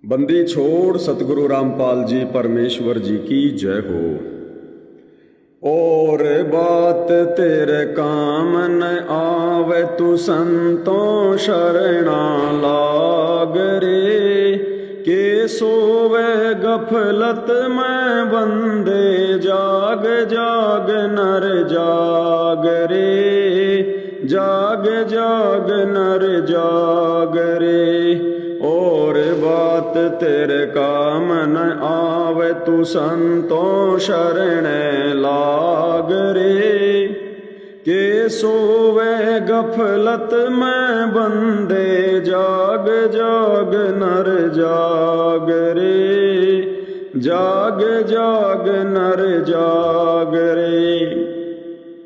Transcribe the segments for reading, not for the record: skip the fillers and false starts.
बंदी छोड़ सतगुरु रामपाल जी परमेश्वर जी की जय हो। और बात तेरे काम न आवे तू संतों शरणा लाग रे। के सोवे गफलत में बंदे जाग जाग नर जाग रे। जाग जाग नर जाग रे। और बात तेरे काम न आवे तू संतों शरण लाग रे। के सोवे गफलत में बंदे जाग जाग नर जाग रे। जाग जाग नर जाग रे।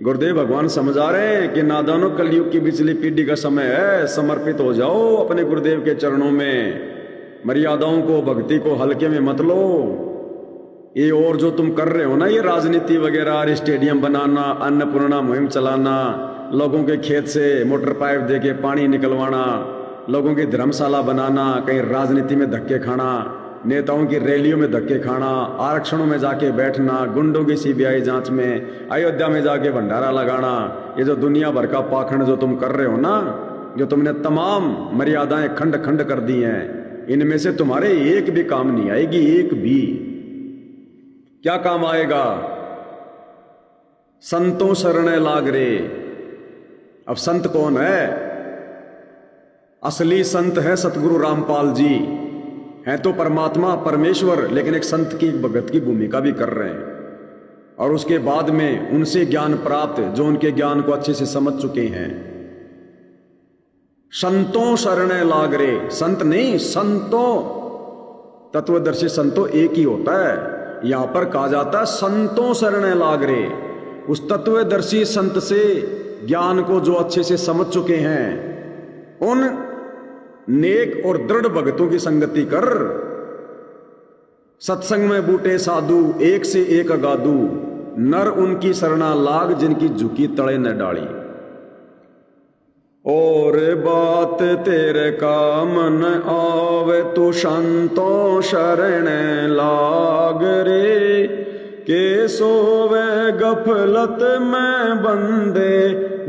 गुरुदेव भगवान समझा रहे हैं कि नादानों कलयुग की बिचली पीढ़ी का समय है। समर्पित हो जाओ अपने गुरुदेव के चरणों में। मर्यादाओं को भक्ति को हल्के में मत लो। ये और जो तुम कर रहे हो ना, ये राजनीति वगैरह, स्टेडियम बनाना, अन्नपूर्णा मुहिम चलाना, लोगों के खेत से मोटर पाइप दे के पानी निकलवाना, लोगों की धर्मशाला बनाना, कहीं राजनीति में धक्के खाना, नेताओं की रैलियों में धक्के खाना, आरक्षणों में जाके बैठना, गुंडों की सीबीआई जांच में, अयोध्या में जाके भंडारा लगाना, ये जो दुनिया भर का पाखंड जो तुम कर रहे हो ना, जो तुमने तमाम मर्यादाएं खंड खंड कर दी हैं, इनमें से तुम्हारे एक भी काम नहीं आएगी। एक भी क्या काम आएगा? संतों शरण लाग रे। अब संत कौन है? असली संत है सतगुरु रामपाल जी। हैं तो परमात्मा परमेश्वर, लेकिन एक संत की भगत की भूमिका भी कर रहे हैं। और उसके बाद में उनसे ज्ञान प्राप्त, जो उनके ज्ञान को अच्छे से समझ चुके हैं। संतों शरण लाग रे। संत नहीं, संतों। तत्वदर्शी संतों एक ही होता है। यहां पर कहा जाता है संतों शरण लाग रे। उस तत्वदर्शी संत से ज्ञान को जो अच्छे से समझ चुके हैं, उन नेक और दृढ़ भगतों की संगति कर। सत्संग में बूटे साधु, एक से एक अगाधु, नर उनकी शरणा लाग, जिनकी झुकी तड़े न डाली। और बात तेरे काम न आवे तू संतों शरण लाग रे। के सोवे गफलत में बंदे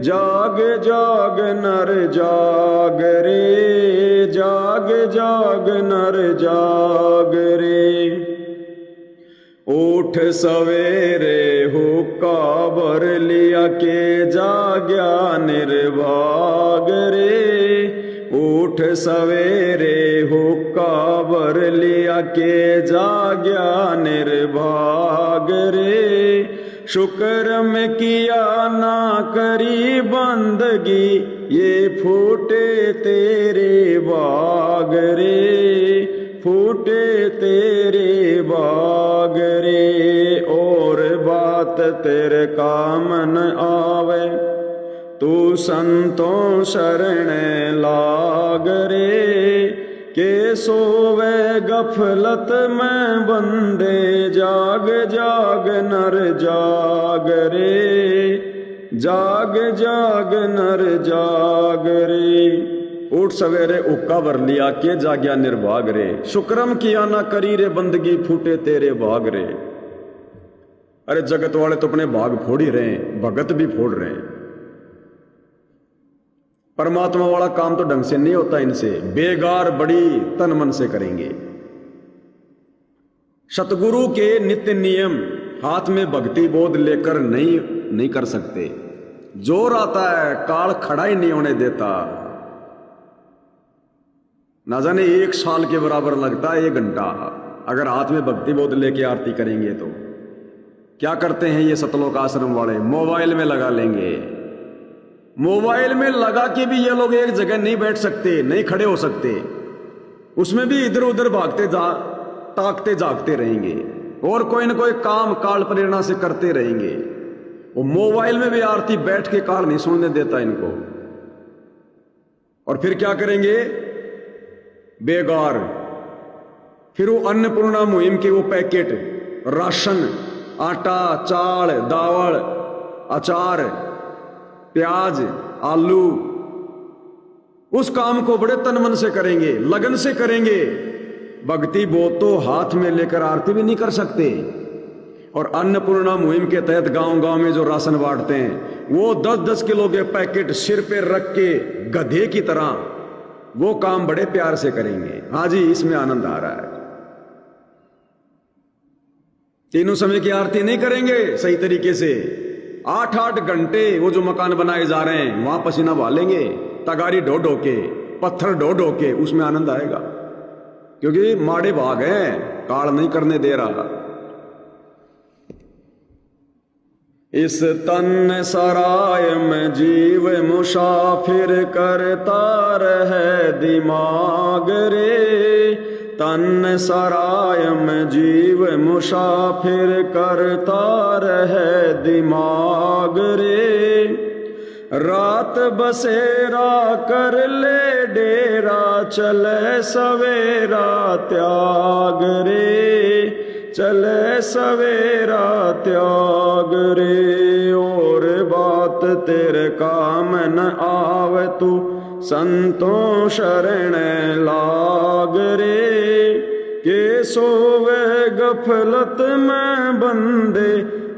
जाग जाग नर जाग रे। जाग जाग नर जाग रे। उठ सवेरे हुक्का भर लिया के जाग्या निर्भाग रे। उठ सवेरे हुक्का भर लिया के जाग्या निर्भाग रे। शुक्र में किया ना करी बंदगी, ये फूटे तेरे बाग रे। फूटे तेरे बाग रे। और बात तेरे काम न आवे तू संतों शरण लाग रे। के सोवे गफलत में बंदे जाग जाग नर जाग रे। जाग जाग नर जाग रे। उठ सवेरे उक्का भर लिया के जाग्या निर्भाग रे। शुक्रम किया ना करी रे बंदगी, फूटे तेरे भाग रे। अरे जगत वाले तो अपने भाग फोड़ ही रहे हैं, भगत भी फोड़ रहे हैं। परमात्मा वाला काम तो ढंग से नहीं होता इनसे। बेगार बड़ी तन मन से करेंगे। सतगुरु के नित्य नियम हाथ में भक्ति बोध लेकर नहीं कर सकते। जोर आता है, काल खड़ा ही नहीं होने देता। ना जाने 1 साल के बराबर लगता है 1 घंटा, अगर हाथ में भक्ति बोध लेके आरती करेंगे तो। क्या करते हैं ये सतलोक आश्रम वाले? मोबाइल में लगा लेंगे। मोबाइल में लगा के भी ये लोग एक जगह नहीं बैठ सकते, नहीं खड़े हो सकते। उसमें भी इधर उधर भागते ताकते जागते रहेंगे, और कोई ना कोई काम काल प्रेरणा से करते रहेंगे। वो मोबाइल में भी आरती बैठ के काल नहीं सुनने देता इनको। और फिर क्या करेंगे? बेगार। फिर वो अन्नपूर्णा मुहिम के वो पैकेट, राशन, आटा, चाल, दावल, अचार, प्याज, आलू, उस काम को बड़े तन मन से करेंगे, लगन से करेंगे। भक्ति बोध तो हाथ में लेकर आरती भी नहीं कर सकते। और अन्नपूर्णा मुहिम के तहत गांव गांव में जो राशन बांटते हैं, वो 10-10 किलो के पैकेट सिर पे रख के गधे की तरह वो काम बड़े प्यार से करेंगे। हाँ जी, इसमें आनंद आ रहा है। तीनों समय की आरती नहीं करेंगे सही तरीके से, 8-8 घंटे वो जो मकान बनाए जा रहे हैं वहां पसीना बहालेंगे, तगारी ढो ढो के, पत्थर ढो ढो के, उसमें आनंद आएगा। क्योंकि माड़े भाग हैं, काल नहीं करने दे रहा। इस तन सराय में जीव मुसाफिर करता रहे दिमाग रे, तन सराय में जीव मुसाफिर करता रहे दिमाग रे, रात बसेरा कर ले डेरा चले सवेरा त्याग रे, चले सवेरा त्याग रे। और बात तेरे काम न आवे तू संतों शरण लाग रे, के सोवे गफलत में बंदे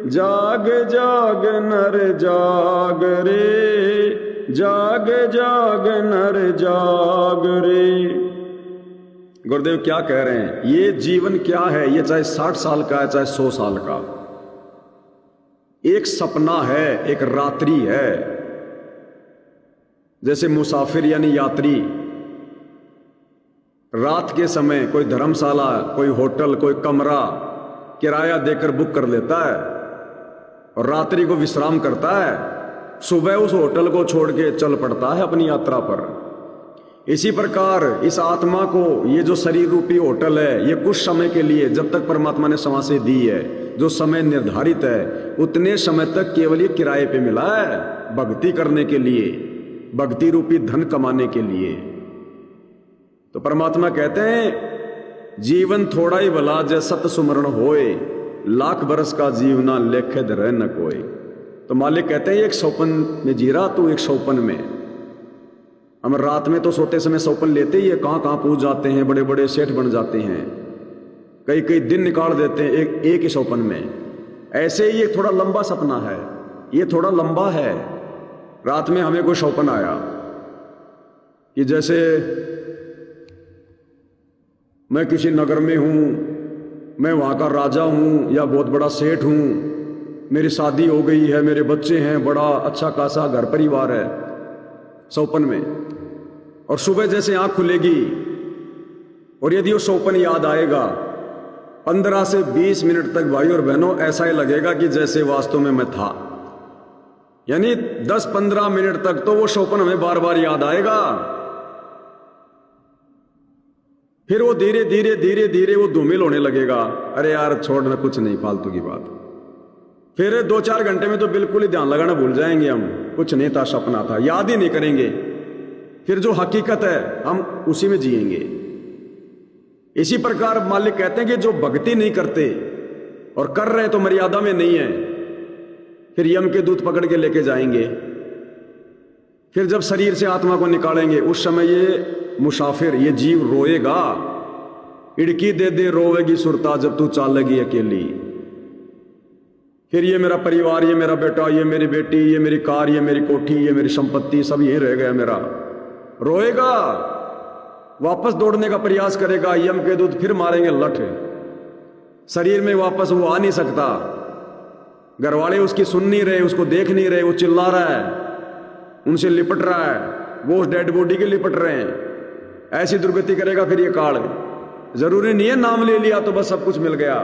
जाग जाग नर जाग रे, जाग जाग नर जाग रे। गुरुदेव क्या कह रहे हैं, ये जीवन क्या है, ये चाहे 60 साल का है चाहे 100 साल का, एक सपना है, एक रात्रि है। जैसे मुसाफिर यानी यात्री रात के समय कोई धर्मशाला, कोई होटल, कोई कमरा किराया देकर बुक कर लेता है और रात्रि को विश्राम करता है, सुबह उस होटल को छोड़ के चल पड़ता है अपनी यात्रा पर। इसी प्रकार इस आत्मा को ये जो शरीर रूपी होटल है, ये कुछ समय के लिए, जब तक परमात्मा ने सांसें दी है, जो समय निर्धारित है, उतने समय तक केवल ये किराए पे मिला है, भक्ति करने के लिए, भक्ति रूपी धन कमाने के लिए। तो परमात्मा कहते हैं जीवन थोड़ा ही भला जय सत सुमरण होए, लाख बरस का जीवना लेखे धरे न कोई। तो मालिक कहते हैं एक सौपन में जी रहा तू, एक सौपन में। हम रात में तो सोते समय सौपन लेते ही है, कहां कहां पहुंच जाते हैं, बड़े बड़े सेठ बन जाते हैं, कई कई दिन निकाल देते हैं एक ही सौपन में। ऐसे ही ये थोड़ा लंबा सपना है, ये थोड़ा लंबा है। रात में हमें कोई सौपन आया कि जैसे मैं किसी नगर में हूं, मैं वहां का राजा हूं या बहुत बड़ा सेठ हूं, मेरी शादी हो गई है, मेरे बच्चे हैं, बड़ा अच्छा खासा घर परिवार है, सौपन में। और सुबह जैसे आंख खुलेगी और यदि वो सौपन याद आएगा, 15 से 20 मिनट तक भाई और बहनों ऐसा ही लगेगा कि जैसे वास्तव में मैं था। यानी 10-15 मिनट तक तो वो सौपन हमें बार बार याद आएगा। फिर वो धीरे धीरे धीरे धीरे वो धूमिल होने लगेगा, अरे यार छोड़ना, कुछ नहीं, फालतू की बात। फिर 2-4 घंटे में तो बिल्कुल ही ध्यान लगाना भूल जाएंगे हम, कुछ नहीं था, सपना था, याद ही नहीं करेंगे। फिर जो हकीकत है हम उसी में जिएंगे। इसी प्रकार मालिक कहते हैं कि जो भक्ति नहीं करते और कर रहे तो मर्यादा में नहीं है, फिर यम के दूत पकड़ के लेके जाएंगे। फिर जब शरीर से आत्मा को निकालेंगे, उस समय ये मुसाफिर, ये जीव रोएगा, इड़की दे दे रोवेगी सुरता जब तू चालेगी अकेली। फिर ये मेरा परिवार, ये मेरा बेटा, ये मेरी बेटी, ये मेरी कार, ये मेरी कोठी, ये मेरी संपत्ति, सब यही रह गया मेरा। रोएगा, वापस दौड़ने का प्रयास करेगा, यम के दूत फिर मारेंगे लठ। शरीर में वापस वो आ नहीं सकता, घर वाले उसकी सुन नहीं रहे, उसको देख नहीं रहे, वो चिल्ला रहा है, उनसे लिपट रहा है, वो उस डेड बॉडी के लिपट रहे हैं। ऐसी दुर्गति करेगा फिर ये काल। जरूरी नहीं है नाम ले लिया तो बस सब कुछ मिल गया,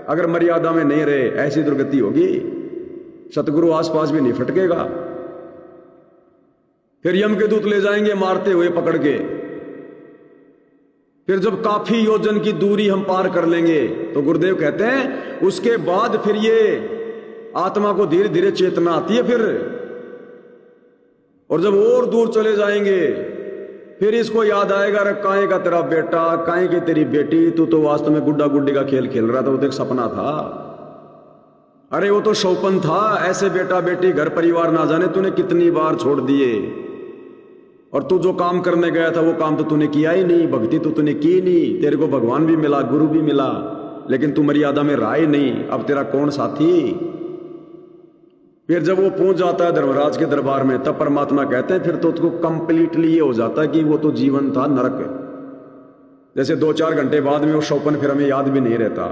अगर मर्यादा में नहीं रहे ऐसी दुर्गति होगी, सतगुरु आसपास भी नहीं फटकेगा। फिर यम के दूत ले जाएंगे मारते हुए पकड़ के। फिर जब काफी योजन की दूरी हम पार कर लेंगे तो गुरुदेव कहते हैं उसके बाद फिर ये आत्मा को धीरे धीरे चेतना आती है। फिर और जब और दूर चले जाएंगे फिर इसको याद आएगा, अरे काहे का तेरा बेटा, काहे की तेरी बेटी, तू तो वास्तव में गुड्डा गुड्डी का खेल खेल रहा था, वो तो एक सपना था, अरे वो तो शौपन था। ऐसे बेटा बेटी घर परिवार ना जाने तूने कितनी बार छोड़ दिए और तू जो काम करने गया था वो काम तो तूने किया ही नहीं, भक्ति तो तूने की नहीं, तेरे को भगवान भी मिला, गुरु भी मिला, लेकिन तू मर्यादा में रहा ही नहीं, अब तेरा कौन साथी। फिर जब वो पहुंच जाता है धर्मराज के दरबार में, तब परमात्मा कहते हैं फिर तो उसको कंप्लीटली ये हो जाता है कि वो तो जीवन था नरक। जैसे 2-4 घंटे बाद में वो शौपन फिर हमें याद भी नहीं रहता,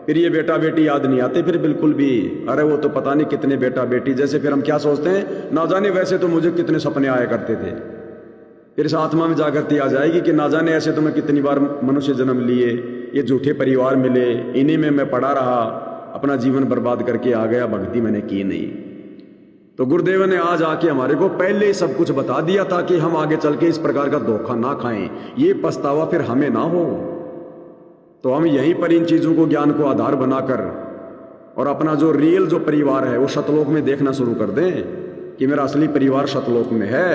फिर ये बेटा बेटी याद नहीं आते फिर बिल्कुल भी, अरे वो तो पता नहीं कितने बेटा बेटी, जैसे फिर हम क्या सोचते हैं, ना जाने वैसे तो मुझे कितने सपने आया करते थे। फिर इस आत्मा में जागृति आ जाएगी कि ना जाने ऐसे तो मैं कितनी बार मनुष्य जन्म लिए, ये झूठे परिवार मिले, इन्हीं में मैं पड़ा रहा, अपना जीवन बर्बाद करके आ गया, भक्ति मैंने की नहीं। तो गुरुदेव ने आज आके हमारे को पहले ही सब कुछ बता दिया ताकि हम आगे चल के इस प्रकार का धोखा ना खाएं, ये पछतावा फिर हमें ना हो। तो हम यहीं पर इन चीजों को, ज्ञान को आधार बनाकर और अपना जो रियल जो परिवार है वो सतलोक में देखना शुरू कर दें कि मेरा असली परिवार सतलोक में है।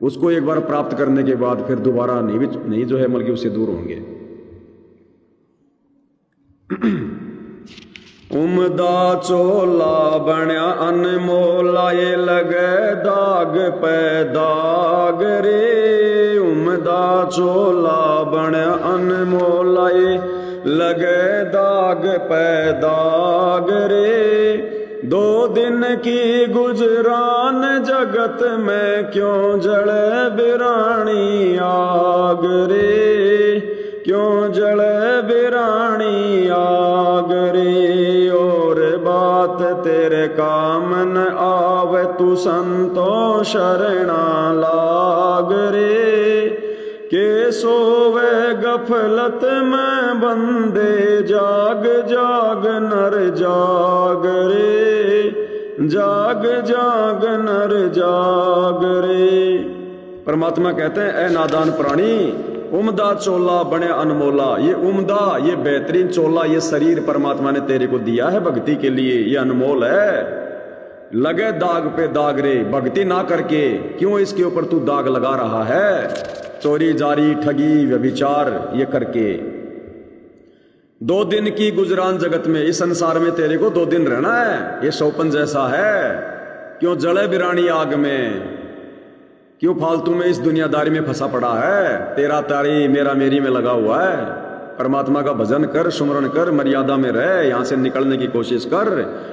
उसको एक बार प्राप्त करने के बाद फिर दोबारा नहीं जो है बल्कि उससे दूर होंगे। उमदा चोला बण्या अनमोला, ये लगे दाग पे दाग रे। उमदा चोला बण्या अनमोला, ये लगे दाग पे दाग रे। 2 दिन की गुजरान जगत में, क्यों जले बिरानी आग रे, क्यों जले बिरानी आग रे। और बात तेरे काम न आवे, तू संतो शरणा लाग रे। के सोवे गफलत में बंदे, जाग जाग नर जाग रे, जाग जाग नर जाग रे। परमात्मा कहते हैं, ए नादान प्राणी, उम्दा चोला बने अनमोला। ये उम्दा, ये बेहतरीन चोला, ये शरीर परमात्मा ने तेरे को दिया है भक्ति के लिए, ये अनमोल है। लगे दाग पे दाग रे, भक्ति ना करके क्यों इसके ऊपर तू दाग लगा रहा है, चोरी जारी ठगी व्यभिचार ये करके। 2 दिन की गुजरान जगत में, इस संसार में तेरे को 2 दिन रहना है, ये शौपन जैसा है। क्यों जले बिरानी आग में, क्यों फालतू में इस दुनियादारी में फंसा पड़ा है, तेरा तारी मेरा मेरी में लगा हुआ है। परमात्मा का भजन कर, सुमरण कर, मर्यादा में रह, यहां से निकलने की कोशिश कर।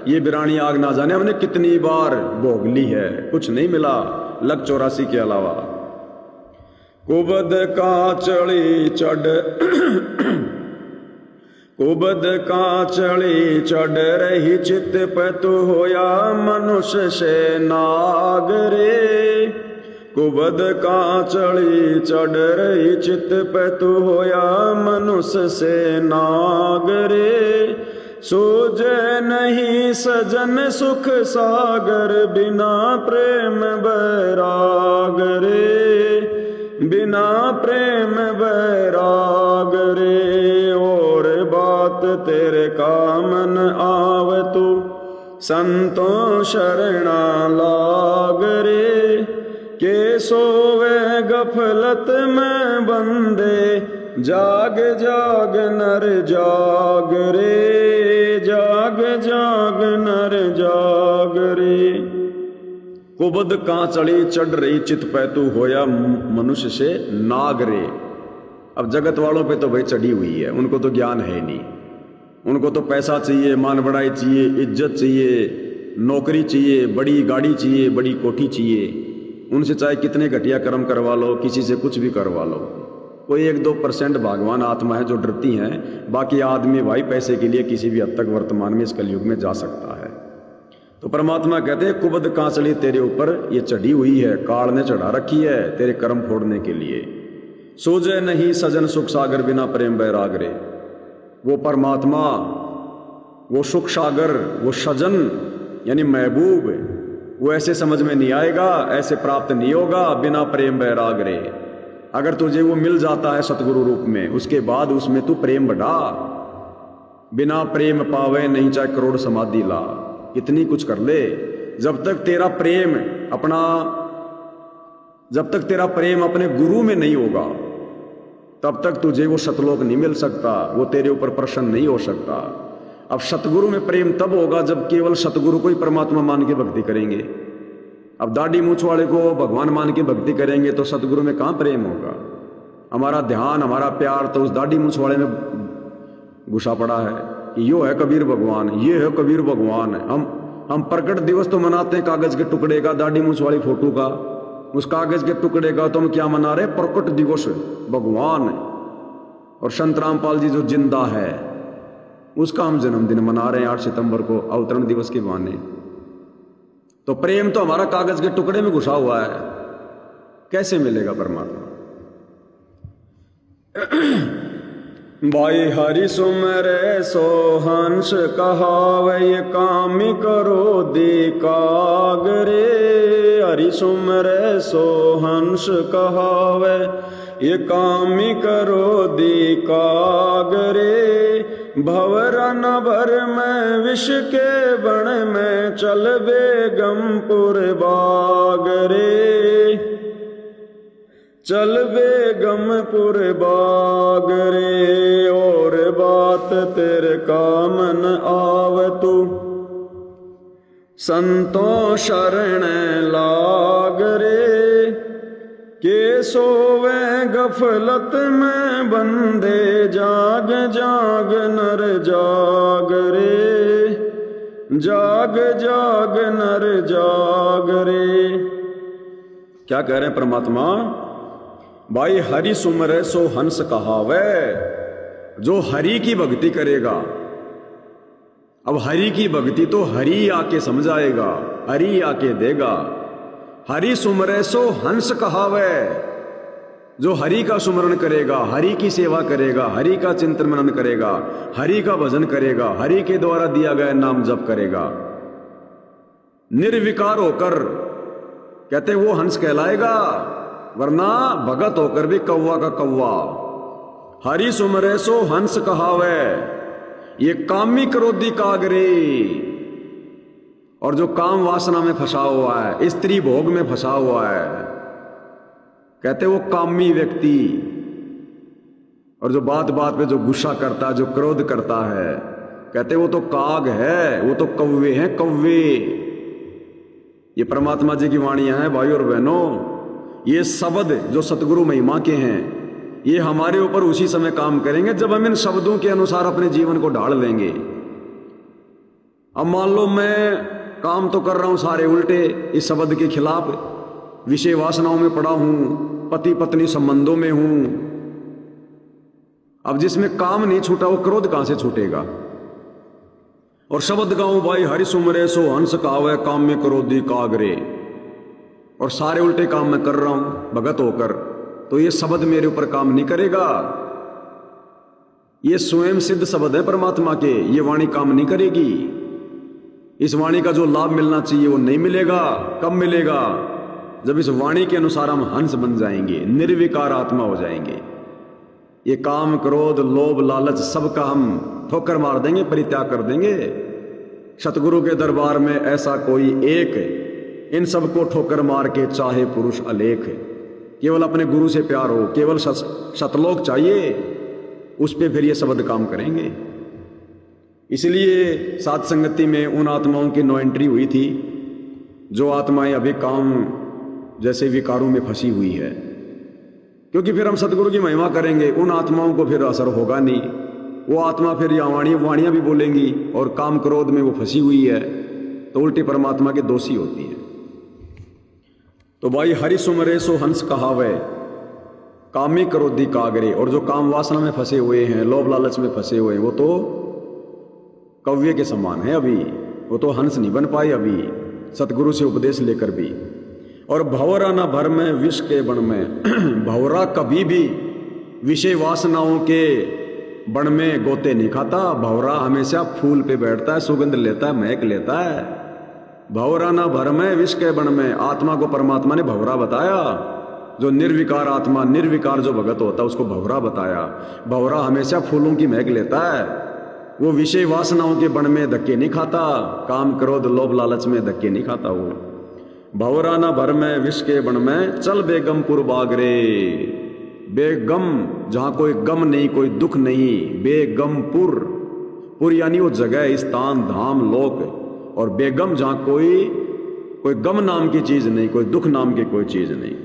ये बिरानी आग ना जाने हमने कितनी बार भोग ली है, कुछ नहीं मिला लग 84 के अलावा। कुबद का चढ़ी चढ़ कुबद का चढ़ी चढ़ रही चित पे, तू होया मनुष्य से नाग रे। कुबद का चढ़ी चढ़ रही चित पे, तू होया मनुष्य से नाग रे। सूझे नहीं सजन सुख सागर, बिना प्रेम बैराग रे, बिना प्रेम बैराग रे। और बात तेरे काम न आवे, तू संतों शरणा लाग रे। के सोवे गफलत में बंदे, जाग जाग नर जाग रे, जाग जाग नर जाग रे। कुबद कां चढ़ी चढ़ रही चित पे, तू होया मनुष्य से नाग रे। अब जगत वालों पे तो भाई चढ़ी हुई है, उनको तो ज्ञान है नहीं, उनको तो पैसा चाहिए, मान बढ़ाई चाहिए, इज्जत चाहिए, नौकरी चाहिए, बड़ी गाड़ी चाहिए, बड़ी कोठी चाहिए। उनसे चाहे कितने घटिया कर्म करवा लो, किसी से कुछ भी करवा लो। कोई 1-2% भगवान आत्मा है जो डरती हैं, बाकी आदमी भाई पैसे के लिए किसी भी हद तक वर्तमान में इस कलयुग में जा सकता है। तो परमात्मा कहते हैं, कुबद कहां चली तेरे ऊपर, ये चढ़ी हुई है, काल ने चढ़ा रखी है तेरे कर्म फोड़ने के लिए। सूझे नहीं सजन सुख सागर, बिना प्रेम बैराग रे। वो परमात्मा, वो सुख सागर, वो सजन यानी महबूब, वो ऐसे समझ में नहीं आएगा, ऐसे प्राप्त नहीं होगा बिना प्रेम बैराग रे। अगर तुझे वो मिल जाता है सतगुरु रूप में, उसके बाद उसमें तू प्रेम बढ़ा। बिना प्रेम पावे नहीं चाहे करोड़ समाधि ला, इतनी कुछ कर ले। जब तक तेरा प्रेम अपने गुरु में नहीं होगा, तब तक तुझे वो सतलोक नहीं मिल सकता, वो तेरे ऊपर प्रसन्न नहीं हो सकता। अब सतगुरु में प्रेम तब होगा जब केवल सतगुरु को ही परमात्मा मान के भक्ति करेंगे। अब दाढ़ी मूछ वाले को भगवान मान के भक्ति करेंगे तो सतगुरु में कहाँ प्रेम होगा। हमारा ध्यान, हमारा प्यार तो उस दाढ़ी मूछ वाले में घुसा पड़ा है कि यो है कबीर भगवान, ये है कबीर भगवान। हम प्रकट दिवस तो मनाते हैं कागज के टुकड़े का, दाढ़ी मूछ वाली फोटो का, उस कागज के टुकड़े का। तो हम क्या मना रहे? प्रकट दिवस भगवान। और संत रामपाल जी जो जिंदा है उसका हम जन्मदिन मना रहे हैं 8 सितंबर को, अवतरण दिवस के बहाने। तो प्रेम तो हमारा कागज के टुकड़े में घुसा हुआ है, कैसे मिलेगा परमात्मा? भाई हरि सुमरे सो हंस कहावे, कामी करो दी कागरे। हरि सुमरे सो हंस कहावे, ये कामी करो दी कागरे। भवरा न भर में विष के बण में, चल बेगमपुर बागरे। चल बेगमपुर बागरे, और बात तेरे कामन आव तू, संतों शरण लाग रे। के सोवे गफलत में बंदे, जाग जाग नर जाग रे। जाग जाग नर जाग रे। क्या कह रहे हैं परमात्मा? भाई हरि सुमरे सो हंस कहावे। जो हरि की भक्ति करेगा, अब हरि की भक्ति तो हरि आके समझाएगा, हरि आके देगा। हरि सुमरे सो हंस कहावे। जो हरि का सुमरण करेगा, हरि की सेवा करेगा, हरि का चिंतन मनन करेगा, हरि का भजन करेगा, हरि के द्वारा दिया गया नाम जप करेगा, निर्विकार होकर, कहते वो हंस कहलाएगा। वरना भगत होकर भी कौवा का कौवा। हरि सुमरे सो हंस कहावे, ये कामी क्रोधी कागरे। और जो काम वासना में फंसा हुआ है, स्त्री भोग में फंसा हुआ है, कहते वो कामी व्यक्ति। और जो बात बात पे जो गुस्सा करता है, जो क्रोध करता है, कहते वो तो काग है, वो तो कौवे हैं, कौवे। ये परमात्मा जी की वाणियां हैं भाई और बहनों। ये शब्द जो सतगुरु महिमा के हैं, ये हमारे ऊपर उसी समय काम करेंगे जब हम इन शब्दों के अनुसार अपने जीवन को ढाल लेंगे। अब मान लो मैं काम तो कर रहा हूं सारे उल्टे इस शब्द के खिलाफ, विषय वासनाओं में पड़ा हूं, पति पत्नी संबंधों में हूं। अब जिसमें काम नहीं छूटा वो क्रोध कहां से छूटेगा? और शब्द गाऊं भाई हरि सुमरे सो हंस कहावे, काम में क्रोधी कागरे। और सारे उल्टे काम मैं कर रहा हूं भगत होकर, तो ये शब्द मेरे ऊपर काम नहीं करेगा। ये स्वयं सिद्ध शब्द है परमात्मा के, ये वाणी काम नहीं करेगी। इस वाणी का जो लाभ मिलना चाहिए वो नहीं मिलेगा। कब मिलेगा? जब इस वाणी के अनुसार हम हंस बन जाएंगे, निर्विकार आत्मा हो जाएंगे। ये काम क्रोध लोभ लालच सबका हम ठोकर मार देंगे, परित्याग कर देंगे। सतगुरु के दरबार में ऐसा कोई एक इन सबको ठोकर मार के चाहे पुरुष अलेख, केवल अपने गुरु से प्यार हो, केवल सतलोक चाहिए, उस पे फिर ये शब्द काम करेंगे। इसलिए सात संगति में उन आत्माओं की नो एंट्री हुई थी जो आत्माएं अभी काम जैसे विकारों में फंसी हुई है। क्योंकि फिर हम सतगुरु की महिमा करेंगे, उन आत्माओं को फिर असर होगा नहीं। वो आत्मा फिर या वाणियां भी बोलेंगी और काम क्रोध में वो फंसी हुई है, तो उल्टी परमात्मा के दोषी होती है। तो भाई हरि सुमरे सो हंस कहावे, कामी क्रोधी कागरे। और जो काम वासना में फंसे हुए हैं, लोभ लालच में फंसे हुए हैं, वो तो कौवे के समान है अभी, वो तो हंस नहीं बन पाए अभी सतगुरु से उपदेश लेकर भी। और भंवरा न भर में विष के बन में, भंवरा कभी भी विषय वासनाओं के बन में गोते नहीं खाता। भंवरा हमेशा फूल पे बैठता है, सुगंध लेता है, महक लेता है। भंवरा न भर में विष के बन में, आत्मा को परमात्मा ने भंवरा बताया। जो निर्विकार आत्मा, निर्विकार जो भगत होता है उसको भंवरा बताया। भंवरा हमेशा फूलों की महक लेता है, वो विषय वासनाओं के बन में धक्के नहीं खाता, काम क्रोध लोभ लालच में धक्के नहीं खाता वो। भंवरा न भर में विष के बन में, चल बेगमपुर बागरे। बेगम जहां कोई गम नहीं, कोई दुख नहीं, बेगमपुर, पुर यानी वो जगह, स्थान, धाम, लोक। और बेगम जहां कोई कोई गम नाम की चीज नहीं, कोई दुख नाम की कोई चीज नहीं।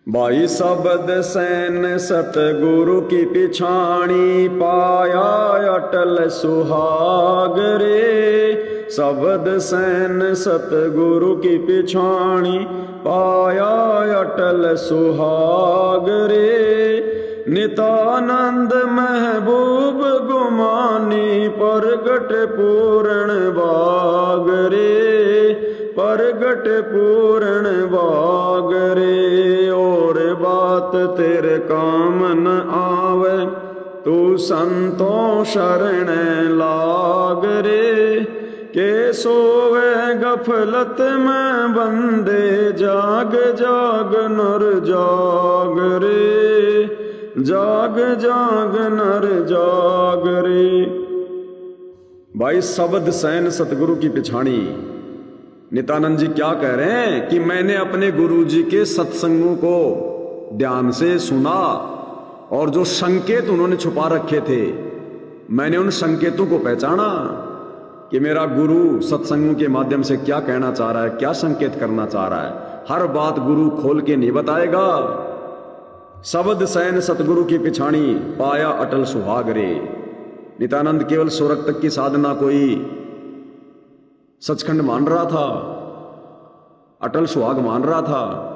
भाई शब्द सैन सतगुरु की पिछाणी, पाया अटल सुहाग रे। शब्द सैन सतगुरु की पिछाणी, पाया अटल सुहाग रे। नितानंद महबूब गुमानी, प्रगट पूर्ण बाग रे, प्रगट पूर्ण बाग रे। और बात तेरे काम न आवे, तू संतों शरण लाग रे। के सोवे गफलत में बंदे, जाग जाग नर जाग रे, जाग जाग नर जाग रे। भाई शब्द सैन सतगुरु की पिछाड़ी, नित्यानंद जी क्या कह रहे हैं कि मैंने अपने गुरु जी के सत्संगों को ध्यान से सुना और जो संकेत उन्होंने छुपा रखे थे, मैंने उन संकेतों को पहचाना कि मेरा गुरु सत्संगों के माध्यम से क्या कहना चाह रहा है, क्या संकेत करना चाह रहा है। हर बात गुरु खोल के नहीं बताएगा। शब्द सैन सतगुरु की पिछाड़ी, पाया अटल सुहाग रे। नित्यानंद केवल स्वर्ग तक की साधना कोई सचखंड मान रहा था, अटल सुहाग मान रहा था।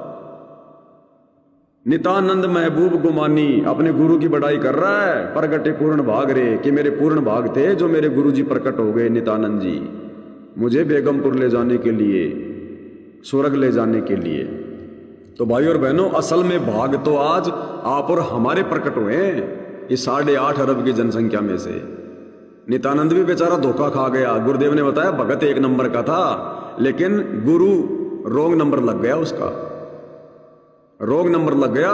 नित्यानंद महबूब गुमानी अपने गुरु की बड़ाई कर रहा है, प्रगटे पूर्ण भाग रे, कि मेरे पूर्ण भाग थे जो मेरे गुरु जी प्रकट हो गए नित्यानंद जी, मुझे बेगमपुर ले जाने के लिए, स्वर्ग ले जाने के लिए। तो भाई और बहनों, असल में भाग तो आज आप और हमारे प्रकट हुए हैं इस 8.5 अरब की जनसंख्या में से। नित्यानंद भी बेचारा धोखा खा गया। गुरुदेव ने बताया भगत 1 नंबर का था, लेकिन गुरु रोंग नंबर लग गया, उसका रोंग नंबर लग गया।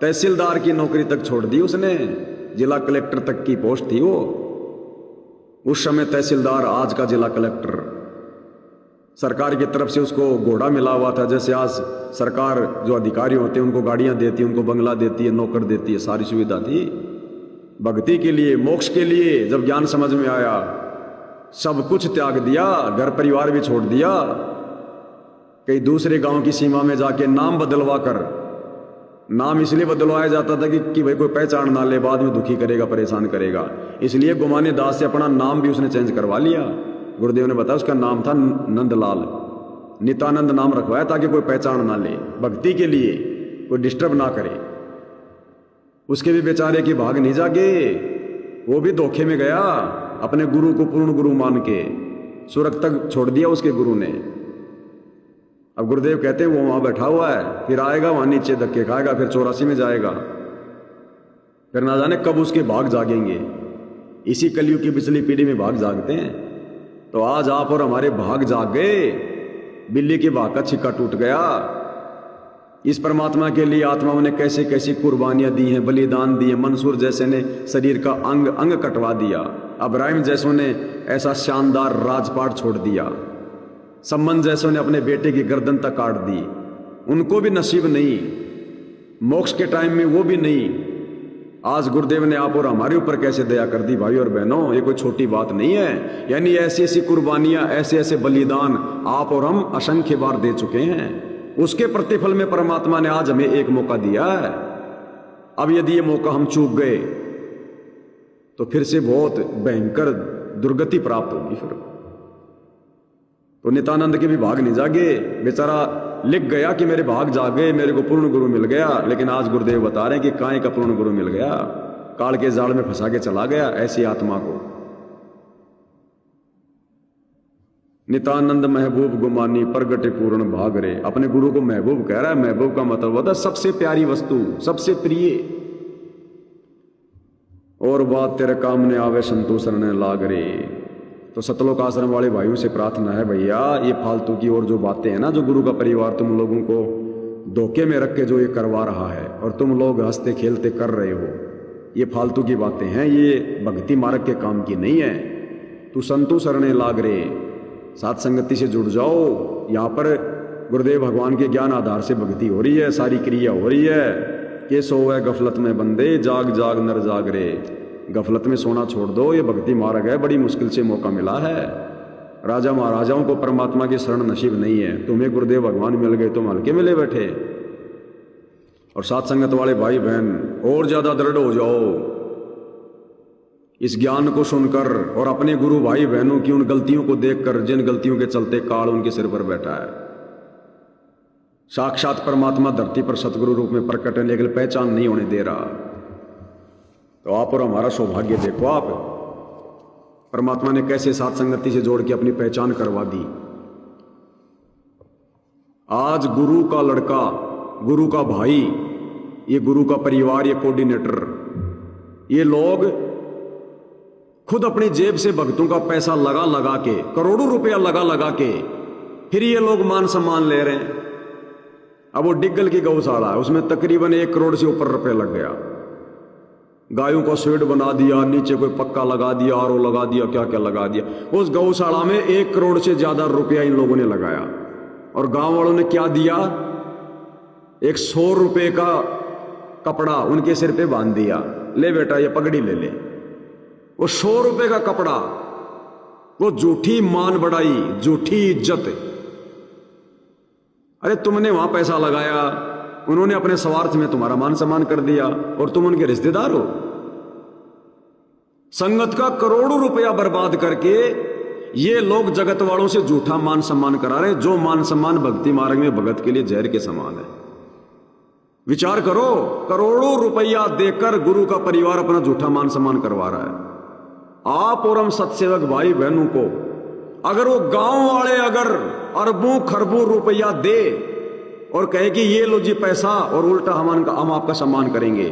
तहसीलदार की नौकरी तक छोड़ दी उसने, जिला कलेक्टर तक की पोस्ट थी वो उस समय तहसीलदार, आज का जिला कलेक्टर। सरकार की तरफ से उसको घोड़ा मिला हुआ था, जैसे आज सरकार जो अधिकारी होते हैं उनको गाड़ियां देती है, उनको बंगला देती है, नौकर देती है, सारी सुविधा थी। भक्ति के लिए, मोक्ष के लिए जब ज्ञान समझ में आया, सब कुछ त्याग दिया, घर परिवार भी छोड़ दिया। कई दूसरे गांव की सीमा में जाके नाम बदलवा कर, नाम इसलिए बदलवाया जाता था कि भाई कोई पहचान ना ले, बाद में दुखी करेगा, परेशान करेगा, इसलिए गुमानी दास से अपना नाम भी उसने चेंज करवा लिया। गुरुदेव ने बताया उसका नाम था नंदलाल, नित्यानंद नाम रखवाया ताकि कोई पहचान ना ले, भक्ति के लिए कोई डिस्टर्ब ना करे। उसके भी बेचारे की भाग नहीं जागे, वो भी धोखे में गया, अपने गुरु को पूर्ण गुरु मान के स्वर्ग तक छोड़ दिया उसके गुरु ने। अब गुरुदेव कहते हैं वो वहां बैठा हुआ है, फिर आएगा वहां नीचे धक्के खाएगा, फिर 84 में जाएगा, फिर ना जाने कब उसके भाग जागेंगे। इसी कलयुग की पिछली पीढ़ी में भाग जागते हैं। तो आज आप और हमारे भाग जाग गए, बिल्ली के भाग का छिक्का टूट गया। इस परमात्मा के लिए आत्माओं ने कैसे कैसी कुर्बानियां दी हैं, बलिदान दिए। मंसूर जैसे ने शरीर का अंग अंग कटवा दिया, अब्राहिम जैसों ने ऐसा शानदार राजपाट छोड़ दिया, सम्मन जैसों ने अपने बेटे की गर्दन तक काट दी। उनको भी नसीब नहीं, मोक्ष के टाइम में वो भी नहीं। आज गुरुदेव ने आप और हमारे ऊपर कैसे दया कर दी भाई और बहनों, ये कोई छोटी बात नहीं है। यानी ऐसी ऐसी कुर्बानियां, ऐसे ऐसे बलिदान आप और हम असंख्य बार दे चुके हैं। उसके प्रतिफल में परमात्मा ने आज हमें एक मौका दिया है। अब यदि ये मौका हम चूक गए तो फिर से बहुत भयंकर दुर्गति प्राप्त होगी। फिर तो नित्यानंद के भी भाग नहीं जागे, बेचारा लिख गया कि मेरे भाग जागे, मेरे को पूर्ण गुरु मिल गया। लेकिन आज गुरुदेव बता रहे हैं कि काहे का पूर्ण गुरु मिल गया, काल के जाल में फंसा के चला गया ऐसी आत्मा को। नित्यानंद महबूब गुमानी, प्रगटे पूर्ण भाग रे। अपने गुरु को महबूब कह रहा है। महबूब का मतलब होता है सबसे प्यारी वस्तु, सबसे प्रिय। और बात तेरे काम ने आवे, संतोष ने लाग रे। तो सतलोक आश्रम वाले भाइयों से प्रार्थना है, भैया ये फालतू की और जो बातें हैं ना, जो गुरु का परिवार तुम लोगों को धोखे में रख के जो ये करवा रहा है और तुम लोग हंसते खेलते कर रहे हो, ये फालतू की बातें हैं, ये भक्ति मार्ग के काम की नहीं है। तू संतु शरणे लाग रे, साथ संगति से जुड़ जाओ। यहाँ पर गुरुदेव भगवान के ज्ञान आधार से भक्ति हो रही है, सारी क्रिया हो रही है। के सोवे गफलत में बंदे, जाग जाग नर जाग रे। गफलत में सोना छोड़ दो, ये भक्ति मार्ग है, बड़ी मुश्किल से मौका मिला है। राजा महाराजाओं को परमात्मा की शरण नसीब नहीं है, तुम्हें गुरुदेव भगवान मिल गए, तुम हल्के मिले बैठे। और साथ संगत वाले भाई बहन और ज्यादा दृढ़ हो जाओ इस ज्ञान को सुनकर और अपने गुरु भाई बहनों की उन गलतियों को देखकर जिन गलतियों के चलते काल उनके सिर पर बैठा है। साक्षात परमात्मा धरती पर सतगुरु रूप में प्रकट है, लेकिन पहचान नहीं होने दे रहा। तो आप और हमारा सौभाग्य देखो, आप परमात्मा ने कैसे साथ संगति से जोड़ के अपनी पहचान करवा दी। आज गुरु का लड़का, गुरु का भाई, ये गुरु का परिवार, ये कोऑर्डिनेटर, ये लोग खुद अपनी जेब से भक्तों का पैसा लगा लगा के, करोड़ों रुपया लगा लगा के, फिर ये लोग मान सम्मान ले रहे हैं। अब वो डिग्गल की गौशाला है, उसमें तकरीबन 1 करोड़ से ऊपर रुपया लग गया। गायों का शेड बना दिया, नीचे कोई पक्का लगा दिया, आरओ लगा दिया, क्या क्या लगा दिया। उस गौशाला में 1 करोड़ से ज्यादा रुपया इन लोगों ने लगाया। और गांव वालों ने क्या दिया, एक 100 रुपए का कपड़ा उनके सिर पे बांध दिया, ले बेटा ये पगड़ी ले ले। वो 100 रुपए का कपड़ा, वो झूठी मान बढ़ाई, झूठी इज्जत। अरे तुमने वहां पैसा लगाया, उन्होंने अपने स्वार्थ में तुम्हारा मान सम्मान कर दिया और तुम उनके रिश्तेदार हो। संगत का करोड़ों रुपया बर्बाद करके ये लोग जगत वालों से झूठा मान सम्मान करा रहे हैं, जो मान सम्मान भक्ति मार्ग में भगत के लिए जहर के समान है। विचार करो, करोड़ों रुपया देकर गुरु का परिवार अपना झूठा मान सम्मान करवा रहा है। आप और हम सत्सेवक भाई बहनों को अगर वो गांव वाले अगर अरबों खरबों रुपया दे और कहे कि ये लो जी पैसा और उल्टा हम आपका सम्मान करेंगे,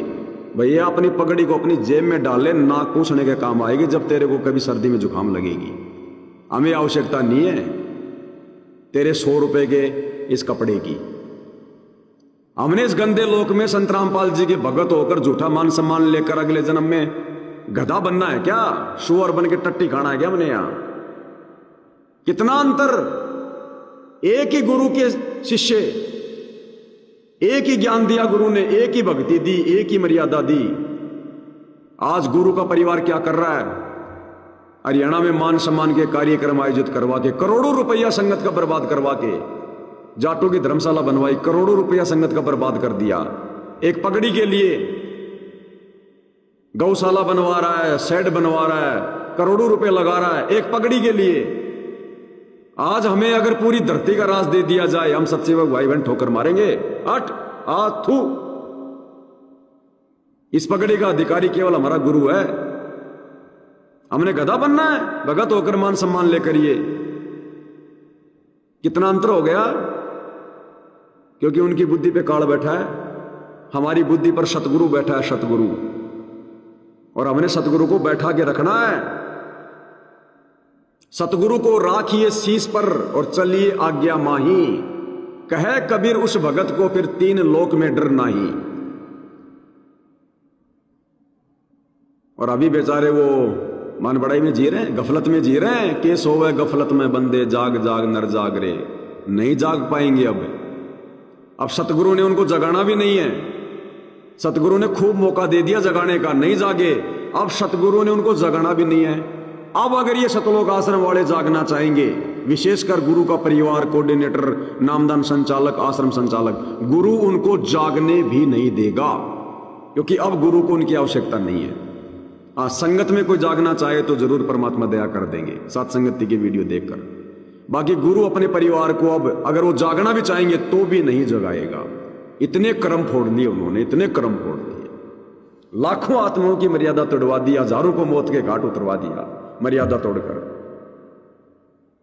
भैया अपनी पगड़ी को अपनी जेब में डाले, नाक पूछने के काम आएगी जब तेरे को कभी सर्दी में जुकाम लगेगी। हमें आवश्यकता नहीं है तेरे 100 रुपए के इस कपड़े की। हमने इस गंदे लोक में संत रामपाल जी के भगत होकर झूठा मान सम्मान लेकर अगले जन्म में गधा बनना है क्या? शुअर बन के टट्टी खाना है क्या हमने? यहां कितना अंतर। एक ही गुरु के शिष्य, एक ही ज्ञान दिया गुरु ने, एक ही भक्ति दी, एक ही मर्यादा दी। आज गुरु का परिवार क्या कर रहा है? हरियाणा में मान सम्मान के कार्यक्रम आयोजित करवा के, करोड़ों रुपया संगत का बर्बाद करवा के, जाटों की धर्मशाला बनवाई, करोड़ों रुपया संगत का बर्बाद कर दिया। एक पगड़ी के लिए गौशाला बनवा रहा है, शेड बनवा रहा है, करोड़ों रुपए लगा रहा है एक पगड़ी के लिए। आज हमें अगर पूरी धरती का राज दे दिया जाए, हम सत्सेवक भाई बहन ठोकर मारेंगे। हट आ थू। इस पगड़ी का अधिकारी केवल हमारा गुरु है। हमने गधा बनना है भगत होकर मान सम्मान लेकर? ये कितना अंतर हो गया। क्योंकि उनकी बुद्धि पे काल बैठा है, हमारी बुद्धि पर सतगुरु बैठा है, सतगुरु। और हमने सतगुरु को बैठा के रखना है। सतगुरु को राखिए शीश पर और चलिए आज्ञा माही, कहे कबीर उस भगत को फिर 3 लोक में डर नाही। और अभी बेचारे वो मन बड़ाई में जी रहे हैं, गफलत में जी रहे हैं। के सोवे गफलत में बंदे, जाग जाग नर जाग रे। नहीं जाग पाएंगे अब सतगुरु ने उनको जगाना भी नहीं है। सतगुरु ने खूब मौका दे दिया जगाने का, नहीं जागे। अब सतगुरु ने उनको जगाना भी नहीं है। अब अगर ये सतलोक आश्रम वाले जागना चाहेंगे, विशेषकर गुरु का परिवार, कोऑर्डिनेटर, नामदान संचालक, आश्रम संचालक, गुरु उनको जागने भी नहीं देगा, क्योंकि अब गुरु को उनकी आवश्यकता नहीं है। संगत में कोई जागना चाहे तो जरूर परमात्मा दया कर देंगे सात संगति की वीडियो देखकर। बाकी गुरु अपने परिवार को अब अगर वो जागना भी चाहेंगे तो भी नहीं जगाएगा। इतने कर्म फोड़ दिए उन्होंने, इतने कर्म फोड़ दिए। लाखों आत्माओं की मर्यादा तोड़वा दी, हजारों को मौत के घाट उतरवा दिया मर्यादा तोड़कर।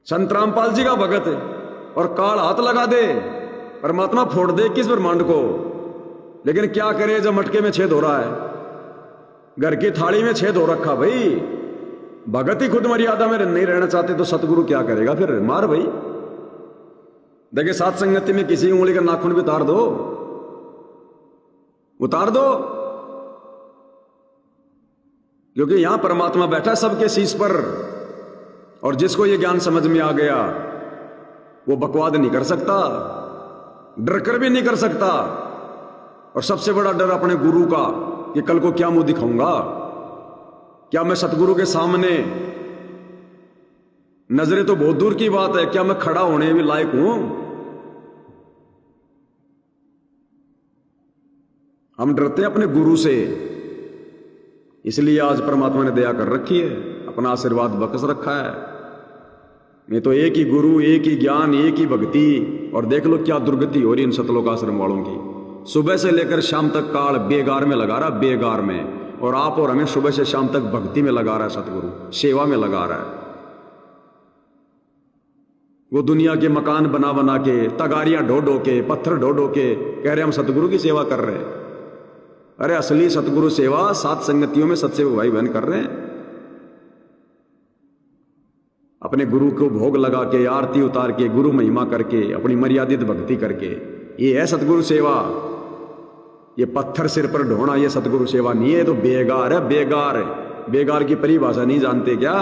संत रामपाल जी का भगत है और काल हाथ लगा दे, परमात्मा फोड़ दे किस ब्रह्मांड को। लेकिन क्या करे जब मटके में छेद हो रहा है, घर की थाली में छेद हो रखा। भाई भगत ही खुद मर्यादा में नहीं रहना चाहते तो सतगुरु क्या करेगा फिर? मार भाई। देखिए सात संगति में किसी उंगली का नाखून भी उतार दो, उतार दो, क्योंकि यहां परमात्मा बैठा सबके शीश पर। और जिसको ये ज्ञान समझ में आ गया वो बकवाद नहीं कर सकता, डर कर भी नहीं कर सकता। और सबसे बड़ा डर अपने गुरु का कि कल को क्या मुंह दिखाऊंगा, क्या मैं सतगुरु के सामने नजरें तो बहुत दूर की बात है, क्या मैं खड़ा होने भी लायक हूं? हम डरते हैं अपने गुरु से, इसलिए आज परमात्मा ने दया कर रखी है, अपना आशीर्वाद बख्श रखा है। नहीं तो एक ही गुरु, एक ही ज्ञान, एक ही भक्ति, और देख लो क्या दुर्गति हो रही इन सतलोक आश्रम वालों की। सुबह से लेकर शाम तक काल बेगार में लगा रहा, बेगार में, और आप और हमें सुबह से शाम तक भक्ति में लगा रहा है सतगुरु, सेवा में लगा रहा है। वो दुनिया के मकान बना बना के, तगारियां ढो ढो के, पत्थर ढो ढो के कह रहे हम सतगुरु की सेवा कर रहे हैं। अरे असली सतगुरु सेवा सात संगतियों में सच्चे भाई बहन कर रहे हैं। अपने गुरु को भोग लगा के, आरती उतार के, गुरु महिमा करके, अपनी मर्यादित भक्ति करके, ये है सतगुरु सेवा। ये पत्थर सिर पर ढोना ये सतगुरु सेवा नहीं है, तो बेगार है, बेगार है। बेगार की परिभाषा नहीं जानते क्या?